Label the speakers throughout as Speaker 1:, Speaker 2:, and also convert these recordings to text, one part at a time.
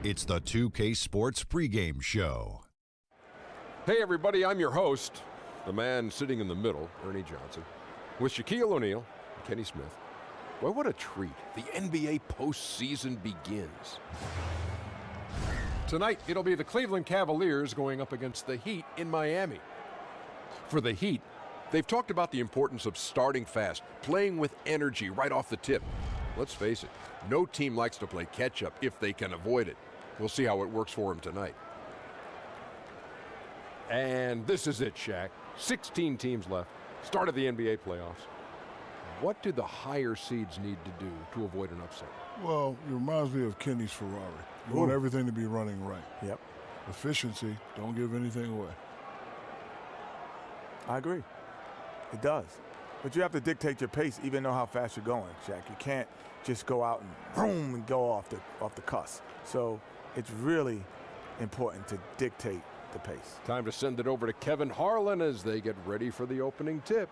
Speaker 1: It's the 2K Sports pregame show.
Speaker 2: Hey everybody, I'm your host, the man sitting in the middle, Ernie Johnson, with Shaquille O'Neal and Kenny Smith. Well, what a treat. The NBA postseason begins. Tonight, it'll be the Cleveland Cavaliers going up against the Heat in Miami. For the Heat, they've talked about the importance of starting fast, playing with energy right off the tip. Let's face it, no team likes to play catch-up if they can avoid it. We'll see how it works for them tonight. And this is it, Shaq. 16 teams left. Start of the NBA playoffs. What do the higher seeds need to do to avoid an upset?
Speaker 3: Well, it reminds me of Kenny's Ferrari. You want everything to be running right.
Speaker 4: Yep.
Speaker 3: Efficiency, don't give anything away.
Speaker 4: I agree. It does. But you have to dictate your pace, even know how fast you're going, Shaq. You can't just go out and boom and go off the cusp. So it's really important to dictate the pace.
Speaker 2: Time to send it over to Kevin Harlan as they get ready for the opening tip.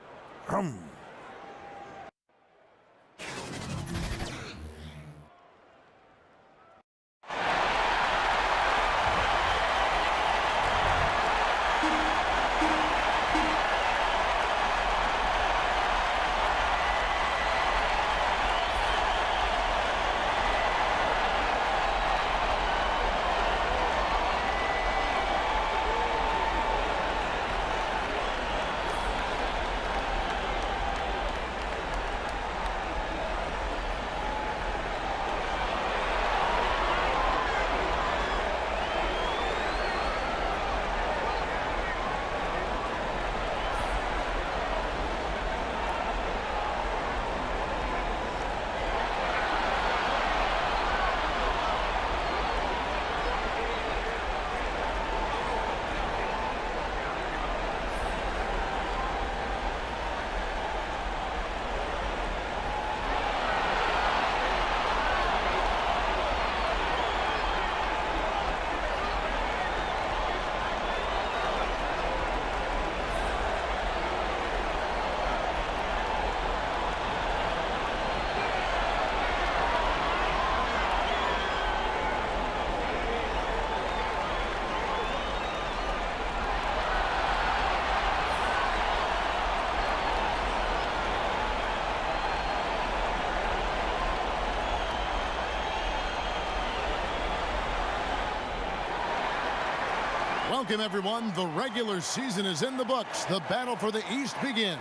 Speaker 5: Welcome, everyone. The regular season is in the books. The battle for the East begins.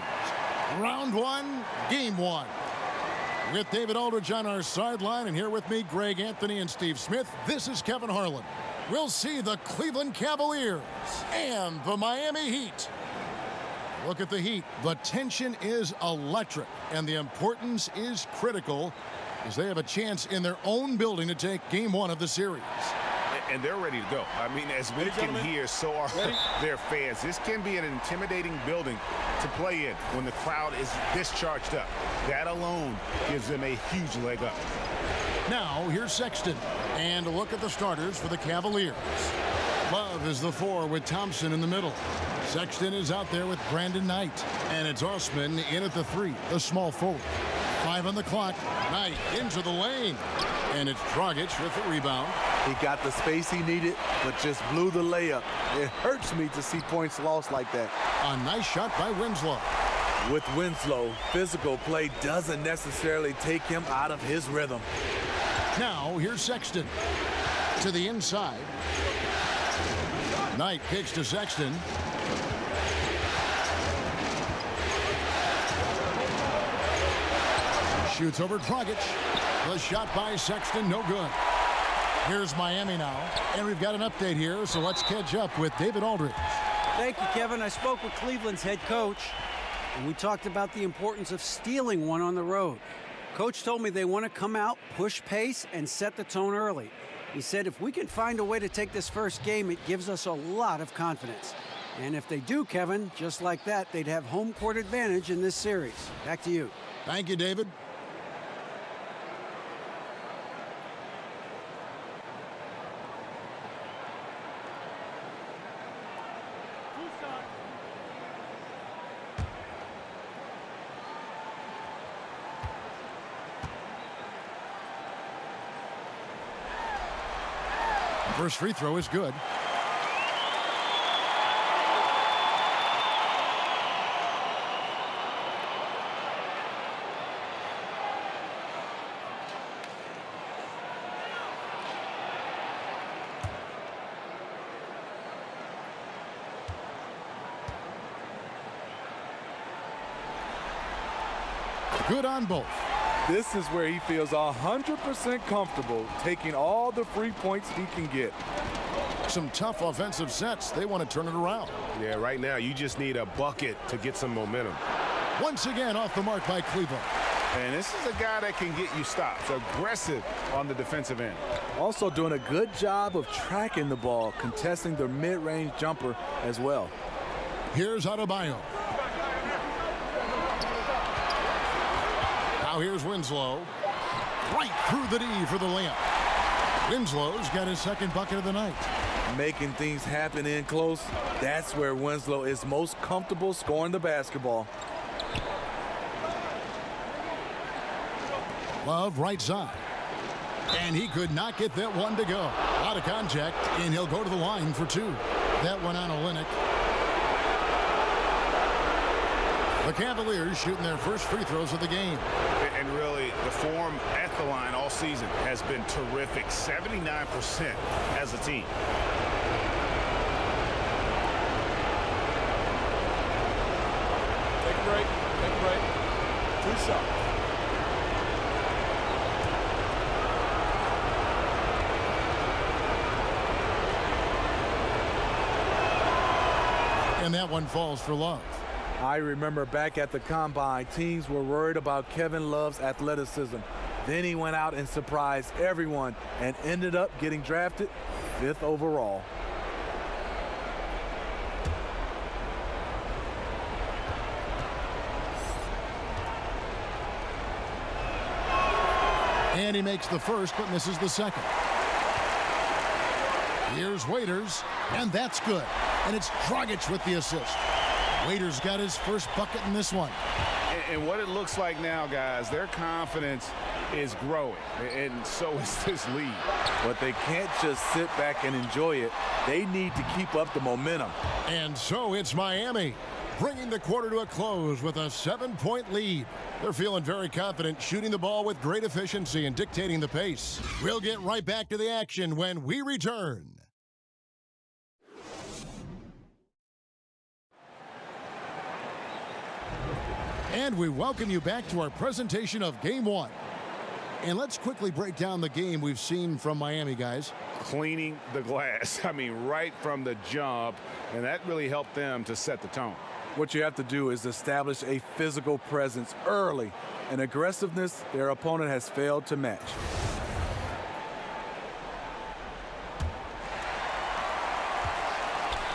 Speaker 5: Round one, game one. With David Aldridge on our sideline, and here with me, Greg Anthony and Steve Smith, this is Kevin Harlan. We'll see the Cleveland Cavaliers and the Miami Heat. Look at the Heat. The tension is electric, and the importance is critical as they have a chance in their own building to take game one of the series.
Speaker 6: And they're ready to go. I mean, as we can hear, so are their fans. This can be an intimidating building to play in when the crowd is this charged up. That alone gives them a huge leg up.
Speaker 5: Now, here's Sexton. And a look at the starters for the Cavaliers. Love is the 4 with Thompson in the middle. Sexton is out there with Brandon Knight. And it's Osman in at the 3, the small forward. 5 on the clock. Knight into the lane. And it's Dragic with the rebound.
Speaker 7: He got the space he needed, but just blew the layup. It hurts me to see points lost like that.
Speaker 5: A nice shot by Winslow.
Speaker 7: With Winslow, physical play doesn't necessarily take him out of his rhythm.
Speaker 5: Now, here's Sexton. To the inside. Knight kicks to Sexton. Shoots over Dragic. The shot by Sexton, no good. Here's Miami now, and we've got an update here, so let's catch up with David Aldridge.
Speaker 8: Thank you, Kevin. I spoke with Cleveland's head coach, and we talked about the importance of stealing one on the road. Coach told me they want to come out, push pace, and set the tone early. He said if we can find a way to take this first game, it gives us a lot of confidence. And if they do, Kevin, just like that, they'd have home court advantage in this series. Back to you.
Speaker 5: Thank you, David. First free throw is good. Good on both.
Speaker 7: This is where he feels 100% comfortable taking all the free points he can get.
Speaker 5: Some tough offensive sets. They want to turn it around.
Speaker 6: Yeah, right now you just need a bucket to get some momentum.
Speaker 5: Once again off the mark by Cleveland.
Speaker 6: And this is a guy that can get you stops. Aggressive on the defensive end.
Speaker 7: Also doing a good job of tracking the ball, contesting the mid-range jumper as well.
Speaker 5: Here's Adebayo. Now here's Winslow. Right through the D for the layup. Winslow's got his second bucket of the night.
Speaker 7: Making things happen in close, that's where Winslow is most comfortable scoring the basketball.
Speaker 5: Love right side. And he could not get that one to go. Out of contact, and he'll go to the line for two. That one on Olynyk. The Cavaliers shooting their first free throws of the game.
Speaker 6: And really, the form at the line all season has been terrific. 79% as a team.
Speaker 4: Take a break. Take a break. 2 shots.
Speaker 5: And that one falls for Love.
Speaker 7: I remember back at the Combine, teams were worried about Kevin Love's athleticism. Then he went out and surprised everyone and ended up getting drafted 5th overall.
Speaker 5: And he makes the first, but misses the second. Here's Waiters, and that's good. And it's Dragic with the assist. Waiters got his first bucket in this one.
Speaker 6: And what it looks like now, guys, their confidence is growing, and so is this lead.
Speaker 7: But they can't just sit back and enjoy it. They need to keep up the momentum.
Speaker 5: And so it's Miami, bringing the quarter to a close with a 7-point lead. They're feeling very confident, shooting the ball with great efficiency and dictating the pace. We'll get right back to the action when we return. And we welcome you back to our presentation of Game 1. And let's quickly break down the game we've seen from Miami, guys.
Speaker 6: Cleaning the glass, I mean, right from the jump, and that really helped them to set the tone.
Speaker 7: What you have to do is establish a physical presence early, an aggressiveness their opponent has failed to match.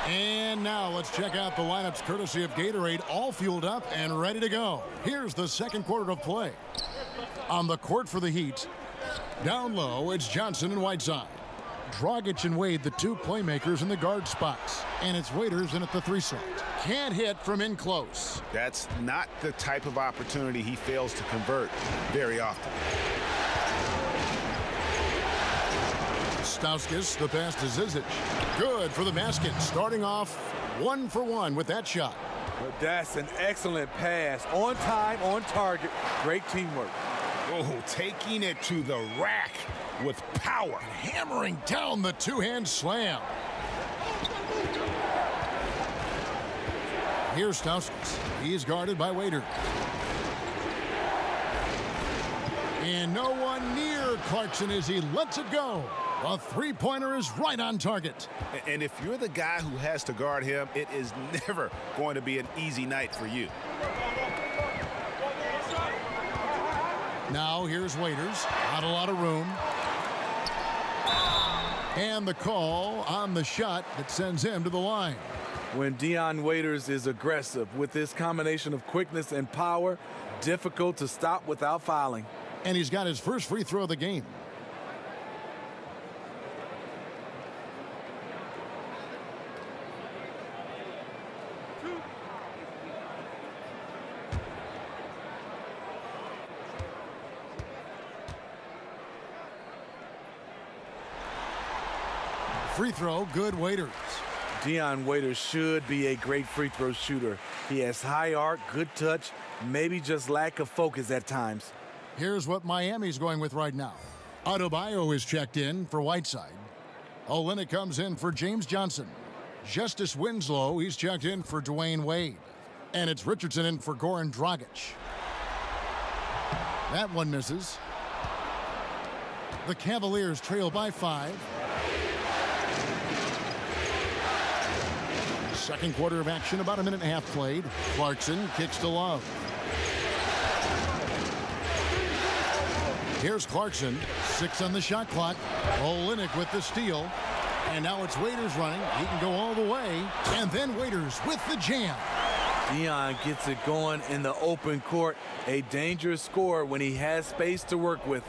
Speaker 5: And now let's check out the lineups courtesy of Gatorade, all fueled up and ready to go. Here's the second quarter of play. On the court for the Heat, down low, it's Johnson and Whiteside. Dragic and Wade, the two playmakers in the guard spots. And it's Waiters in at the 3 slot. Can't hit from in close.
Speaker 6: That's not the type of opportunity he fails to convert very often.
Speaker 5: Stauskas, the pass to Zizic. Good for the basket, starting off 1 for 1 with that shot.
Speaker 7: That's an excellent pass. On time, on target. Great teamwork.
Speaker 6: Oh, taking it to the rack with power.
Speaker 5: Hammering down the two-hand slam. Here's Stauskas. He's guarded by Waiter. And no one near Clarkson as he lets it go. A three-pointer is right on target.
Speaker 6: And if you're the guy who has to guard him, it is never going to be an easy night for you.
Speaker 5: Now here's Waiters. Not a lot of room. And the call on the shot that sends him to the line.
Speaker 7: When Dion Waiters is aggressive with this combination of quickness and power, difficult to stop without fouling.
Speaker 5: And he's got his first free throw of the game. Free throw, good. Waiters.
Speaker 7: Dion Waiters should be a great free throw shooter. He has high arc, good touch, maybe just lack of focus at times.
Speaker 5: Here's what Miami's going with right now. Adebayo is checked in for Whiteside. Olynyk comes in for James Johnson. Justice Winslow, he's checked in for Dwayne Wade. And it's Richardson in for Goran Dragic. That one misses. The Cavaliers trail by 5. Second quarter of action, about a minute and a half played. Clarkson kicks to Love. Here's Clarkson, 6 on the shot clock. Olynyk with the steal. And now it's Waiters running. He can go all the way. And then Waiters with the jam.
Speaker 7: Dion gets it going in the open court. A dangerous scorer when he has space to work with.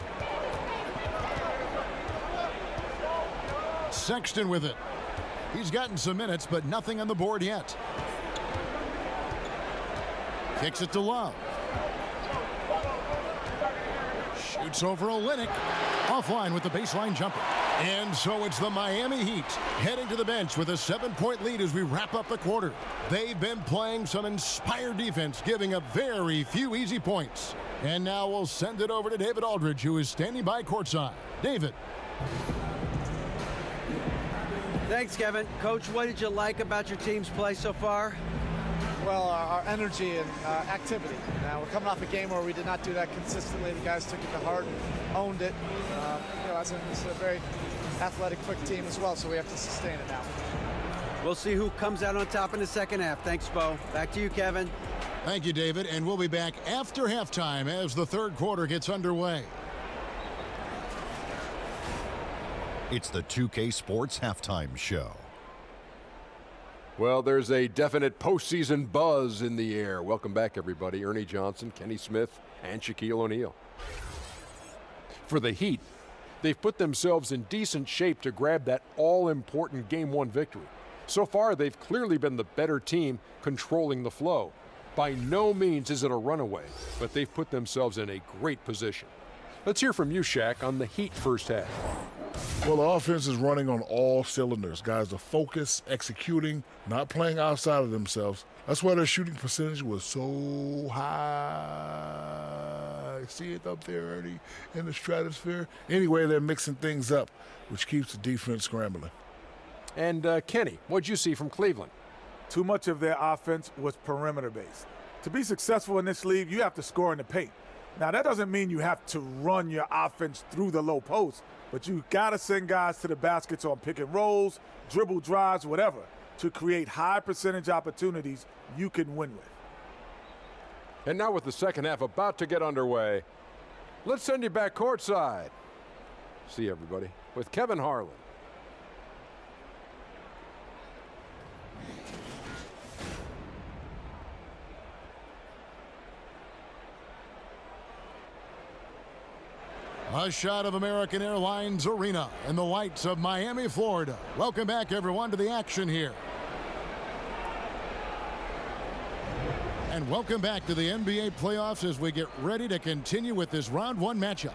Speaker 5: Sexton with it. He's gotten some minutes, but nothing on the board yet. Kicks it to Love. Shoots over Olynyk. Offline with the baseline jumper. And so it's the Miami Heat heading to the bench with a 7-point lead as we wrap up the quarter. They've been playing some inspired defense, giving up very few easy points. And now we'll send it over to David Aldridge, who is standing by courtside. David.
Speaker 8: Thanks, Kevin. Coach, what did you like about your team's play so far?
Speaker 9: Well, our energy and activity. Now, we're coming off a game where we did not do that consistently. The guys took it to heart and owned it. It's a very athletic, quick team as well, so we have to sustain it now.
Speaker 8: We'll see who comes out on top in the second half. Thanks, Bo. Back to you, Kevin.
Speaker 5: Thank you, David. And we'll be back after halftime as the third quarter gets underway.
Speaker 1: It's the 2K Sports Halftime Show.
Speaker 2: Well, there's a definite postseason buzz in the air. Welcome back, everybody. Ernie Johnson, Kenny Smith, and Shaquille O'Neal. For the Heat, they've put themselves in decent shape to grab that all-important Game 1 victory. So far, they've clearly been the better team controlling the flow. By no means is it a runaway, but they've put themselves in a great position. Let's hear from you, Shaq, on the Heat first half.
Speaker 3: Well, the offense is running on all cylinders. Guys are focused, executing, not playing outside of themselves. That's why their shooting percentage was so high. See it up there, Ernie, in the stratosphere? Anyway, they're mixing things up, which keeps the defense scrambling.
Speaker 2: And Kenny, what'd you see from Cleveland?
Speaker 4: Too much of their offense was perimeter-based. To be successful in this league, you have to score in the paint. Now, that doesn't mean you have to run your offense through the low post, but you got to send guys to the baskets on pick and rolls, dribble drives, whatever, to create high percentage opportunities you can win with.
Speaker 2: And now with the second half about to get underway, let's send you back courtside. See everybody with Kevin Harlan.
Speaker 5: A shot of American Airlines Arena in the lights of Miami, Florida. Welcome back, everyone, to the action here. And welcome back to the NBA playoffs as we get ready to continue with this round 1 matchup.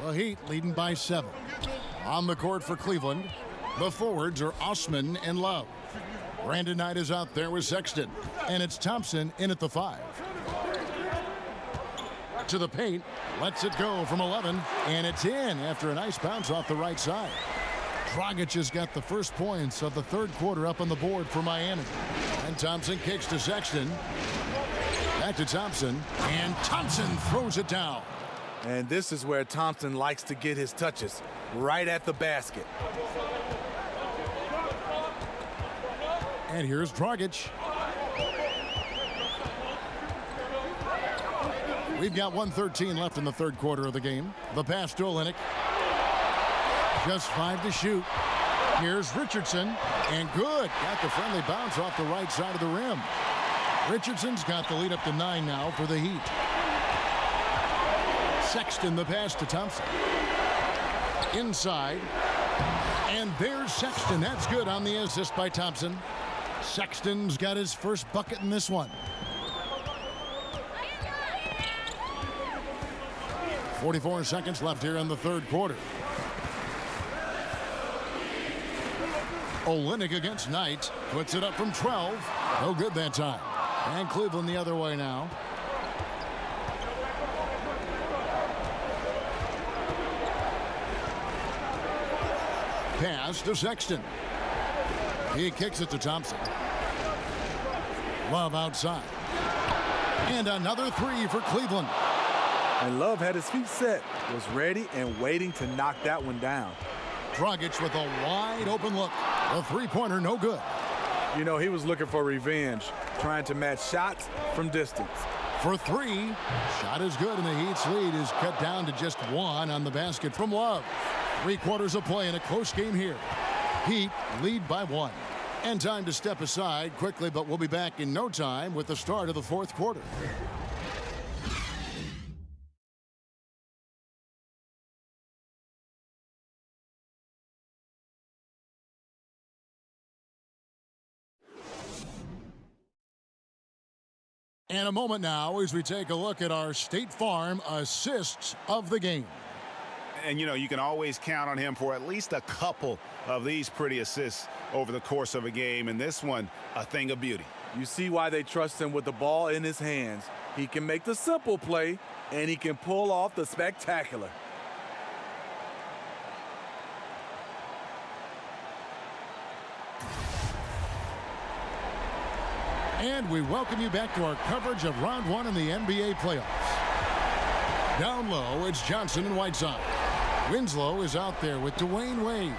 Speaker 5: The Heat leading by 7. On the court for Cleveland, the forwards are Osman and Love. Brandon Knight is out there with Sexton, and it's Thompson in at the 5. To the paint, lets it go from 11, and it's in after a nice bounce off the right side. Dragic has got the first points of the third quarter up on the board for Miami. And Thompson kicks to Sexton. Back to Thompson, and Thompson throws it down.
Speaker 7: And this is where Thompson likes to get his touches, right at the basket.
Speaker 5: And here's Dragic. We've got 1:13 left in the third quarter of the game. The pass to Olynyk. Just 5 to shoot. Here's Richardson. And good. Got the friendly bounce off the right side of the rim. Richardson's got the lead up to 9 now for the Heat. Sexton the pass to Thompson. Inside. And there's Sexton. That's good on the assist by Thompson. Sexton's got his first bucket in this one. 44 seconds left here in the third quarter. Olynyk against Knight. Puts it up from 12. No good that time. And Cleveland the other way now. Pass to Sexton. He kicks it to Thompson. Love outside. And another three for Cleveland.
Speaker 7: And Love had his feet set, was ready and waiting to knock that one down.
Speaker 5: Dragic with a wide open look. The three-pointer no good.
Speaker 7: You know, he was looking for revenge, trying to match shots from distance.
Speaker 5: For three, shot is good, and the Heat's lead is cut down to just one on the basket from Love. 3 quarters of play in a close game here. Heat lead by 1. And time to step aside quickly, but we'll be back in no time with the start of the fourth quarter. And a moment now as we take a look at our State Farm assists of the game.
Speaker 6: And, you know, you can always count on him for at least a couple of these pretty assists over the course of a game. And this one, a thing of beauty.
Speaker 7: You see why they trust him with the ball in his hands. He can make the simple play, and he can pull off the spectacular.
Speaker 5: And we welcome you back to our coverage of round 1 in the NBA playoffs. Down low, it's Johnson and Whiteside. Winslow is out there with Dwayne Wade.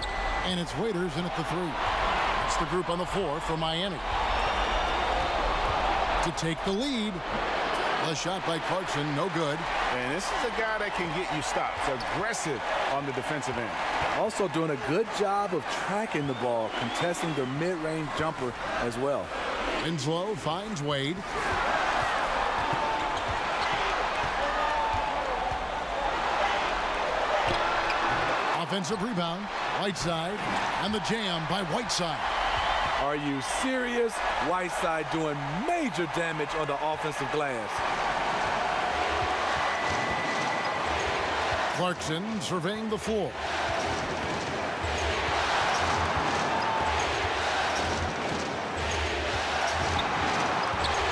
Speaker 5: And it's Waiters in at the 3. That's the group on the 4 for Miami. To take the lead. The shot by Clarkson, no good.
Speaker 6: And this is a guy that can get you stops. Aggressive on the defensive end.
Speaker 7: Also doing a good job of tracking the ball, contesting the mid-range jumper as well.
Speaker 5: Winslow finds Wade. Offensive rebound, Whiteside, and the jam by Whiteside.
Speaker 7: Are you serious? Whiteside doing major damage on the offensive glass.
Speaker 5: Clarkson surveying the floor.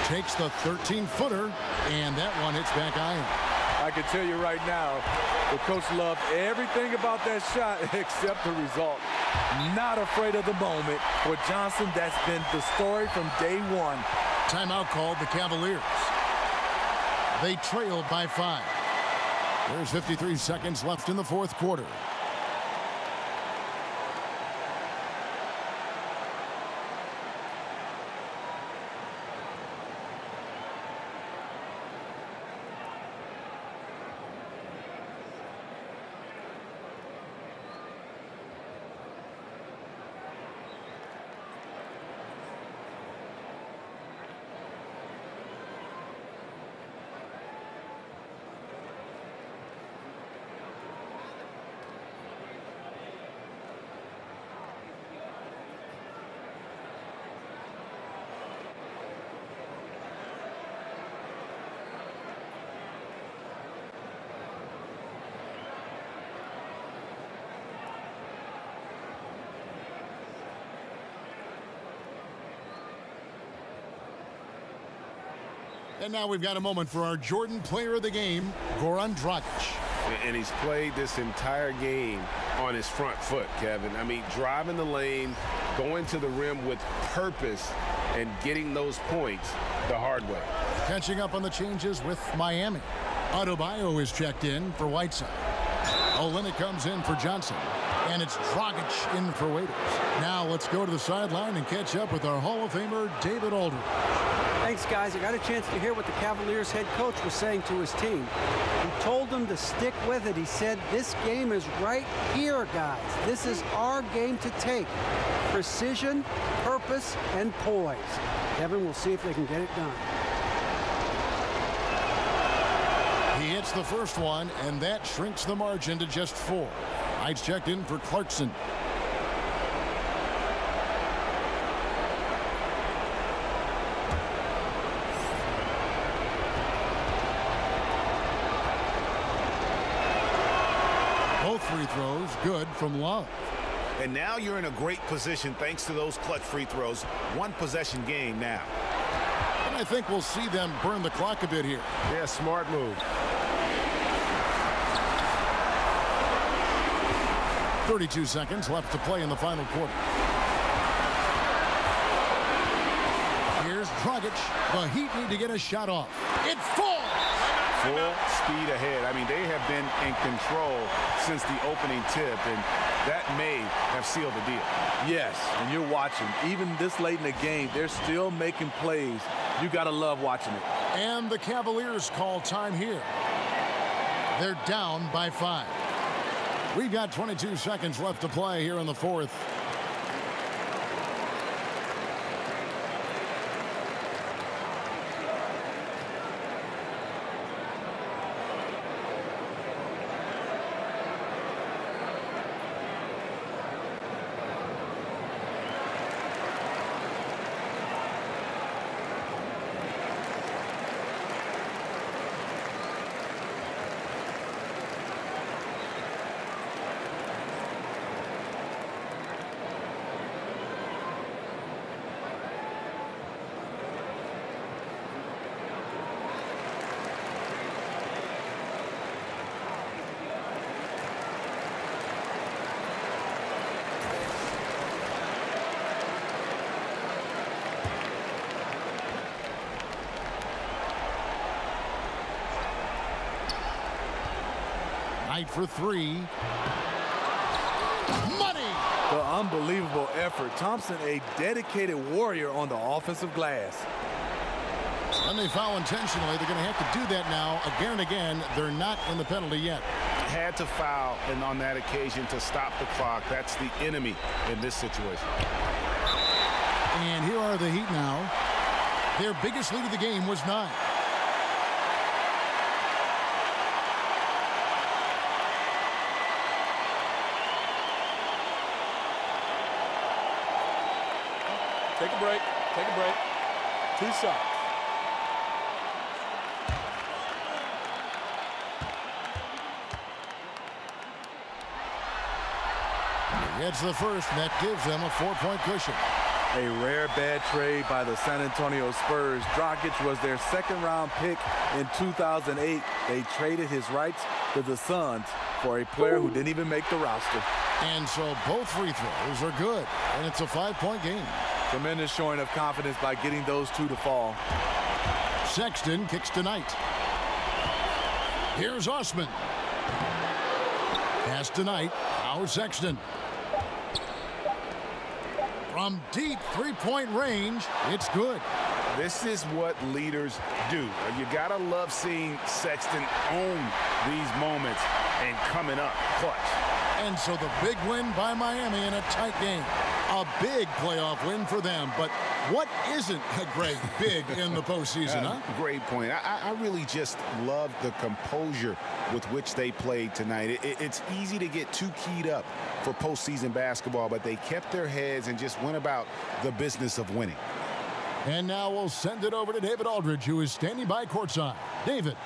Speaker 5: Takes the 13-footer, and that one hits back iron.
Speaker 7: I can tell you right now, the coach loved everything about that shot except the result. Not afraid of the moment. For Johnson, that's been the story from day one.
Speaker 5: Timeout called the Cavaliers. They trailed by 5. There's 53 seconds left in the fourth quarter. And now we've got a moment for our Jordan Player of the Game, Goran Dragic.
Speaker 6: And he's played this entire game on his front foot, Kevin. I mean, driving the lane, going to the rim with purpose, and getting those points the hard way.
Speaker 5: Catching up on the changes with Miami. Adebayo is checked in for Whiteside. Olynyk comes in for Johnson. And it's Dragic in for Waiters. Now let's go to the sideline and catch up with our Hall of Famer, David Aldridge.
Speaker 8: Thanks, guys. I got a chance to hear what the Cavaliers head coach was saying to his team. He told them to stick with it. He said, this game is right here, guys. This is our game to take. Precision, purpose, and poise. Kevin, we'll see if they can get it done.
Speaker 5: He hits the first one, and that shrinks the margin to just 4. Heights checked in for Clarkson. free throws good from Love.
Speaker 6: And now you're in a great position thanks to those clutch free throws. One possession game now.
Speaker 5: And I think we'll see them burn the clock a bit here.
Speaker 6: Yeah, smart move.
Speaker 5: 32 seconds left to play in the final quarter. Here's Dragic. The Heat need to get a shot off. It falls!
Speaker 6: Full speed ahead. I mean, they have been in control since the opening tip, and that may have sealed the deal.
Speaker 7: Yes, and you're watching. Even this late in the game, they're still making plays. You got to love watching it.
Speaker 5: And the Cavaliers call time here. They're down by 5. We've got 22 seconds left to play here in the fourth. Knight for 3. Money!
Speaker 7: The unbelievable effort. Thompson, a dedicated warrior on the offensive glass.
Speaker 5: And they foul intentionally. They're going to have to do that now again and again. They're not in the penalty yet.
Speaker 6: Had to foul, and on that occasion to stop the clock. That's the enemy in this situation.
Speaker 5: And here are the Heat now. Their biggest lead of the game was 9.
Speaker 7: Take a break. Take a break. 2 shots.
Speaker 5: It's the first, and that gives them a 4-point cushion.
Speaker 7: A rare bad trade by the San Antonio Spurs. Dragic was their second-round pick in 2008. They traded his rights to the Suns for a player who didn't even make the roster.
Speaker 5: And so both free throws are good, and it's a 5-point game.
Speaker 7: Tremendous showing of confidence by getting those 2 to fall.
Speaker 5: Sexton kicks to Knight. Here's Osman. Pass to Knight. Now Sexton. From deep 3-point range, it's good.
Speaker 6: This is what leaders do. You gotta love seeing Sexton own these moments and coming up clutch.
Speaker 5: And so the big win by Miami in a tight game. A big playoff win for them. But what isn't a great big in the postseason, huh?
Speaker 6: Great point. I really just love the composure with which they played tonight. It's easy to get too keyed up for postseason basketball, but they kept their heads and just went about the business of winning.
Speaker 5: And now we'll send it over to David Aldridge, who is standing by courtside. David.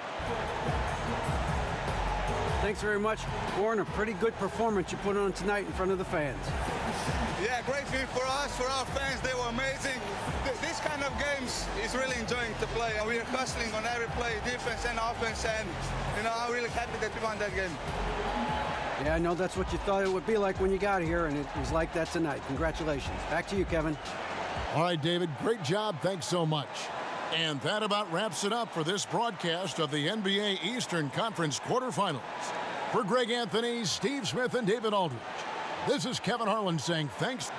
Speaker 8: Thanks very much, Warren. A pretty good performance you put on tonight in front of the fans.
Speaker 10: Yeah, great win for us, for our fans. They were amazing. This kind of games is really enjoying to play. And we are hustling on every play, defense and offense. And, you know, I'm really happy that we won that game.
Speaker 8: Yeah, I know that's what you thought it would be like when you got here, and it was like that tonight. Congratulations. Back to you, Kevin.
Speaker 5: All right, David, great job. Thanks so much. And that about wraps it up for this broadcast of the NBA Eastern Conference quarterfinals. For Greg Anthony, Steve Smith, and David Aldridge, this is Kevin Harlan saying thanks.